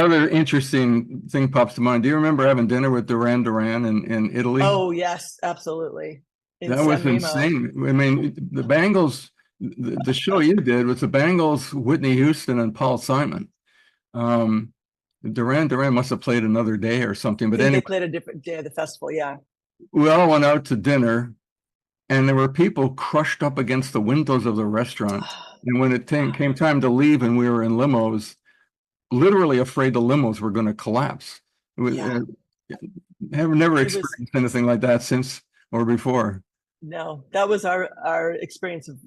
Another interesting thing pops to mind. Do you remember having dinner with Duran Duran in Italy? Oh yes, absolutely. In That was San Remo. insane. I mean, the Bangles, the show you did was the Bangles, Whitney Houston, and Paul Simon. Um, Duran Duran must have played another day or something. I But think they anyway, played a different day of the festival. Yeah. we all went out to dinner, and there were people crushed up against the windows of the restaurant. And when it came time to leave, and we were in limos, literally afraid the limos were going to collapse. Yeah. Have never It was experienced anything like that since or before. no, that was our experience of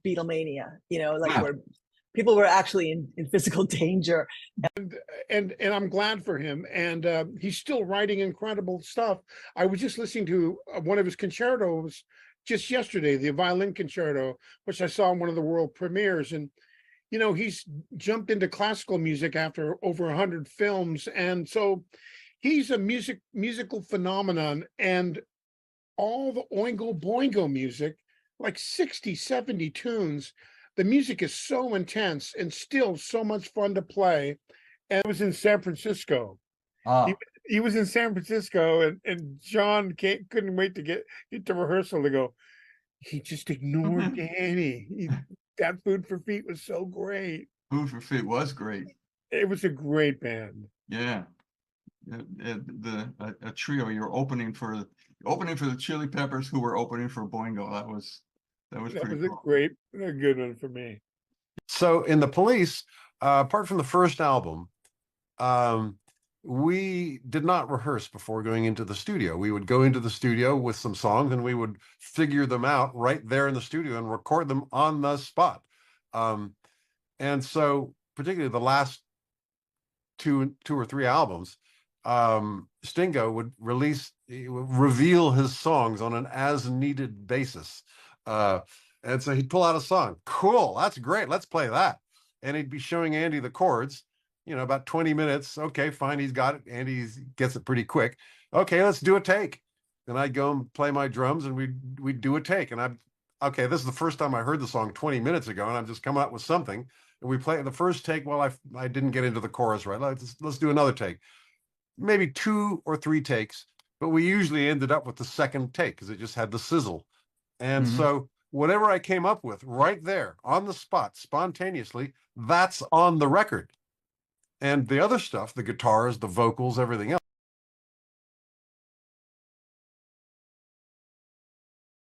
Beatlemania, like Yeah. where people were actually in physical danger. And I'm glad for him. And he's still writing incredible stuff. I was just listening to one of his concertos just yesterday, the violin concerto, which I saw in one of the world premieres. And he's jumped into classical music after over 100 films, and so he's a musical phenomenon. And all the Oingo Boingo music, like 60, 70 tunes. The music is so intense and still so much fun to play. And it was in San Francisco. He was in San Francisco, and John couldn't wait to get to rehearsal to go. He just ignored Danny. That Food for Feet was so great. Food for Feet was great. It was a great band. Yeah. A trio. You're opening for the Chili Peppers, who were opening for Boingo. That was pretty cool. A good one for me. So in the Police, apart from the first album, we did not rehearse before going into the studio. We would go into the studio with some songs, and we would figure them out right there in the studio and record them on the spot. And so particularly the last two or three albums, Stingo would reveal his songs on an as needed basis. And so he'd pull out a song. Cool, that's great, let's play that. And he'd be showing Andy the chords, about 20 minutes. Okay, fine, he's got it. Andy gets it pretty quick. Okay, let's do a take. Then I'd go and play my drums, and we'd do a take. And okay, this is the first time I heard the song 20 minutes ago, and I'm just coming up with something. And we play the first take. Well, I didn't get into the chorus right. Let's do another take. Maybe 2 or 3 takes, but we usually ended up with the second take because it just had the sizzle. And so whatever I came up with right there on the spot, spontaneously, that's on the record. And the other stuff, the guitars, the vocals, everything else,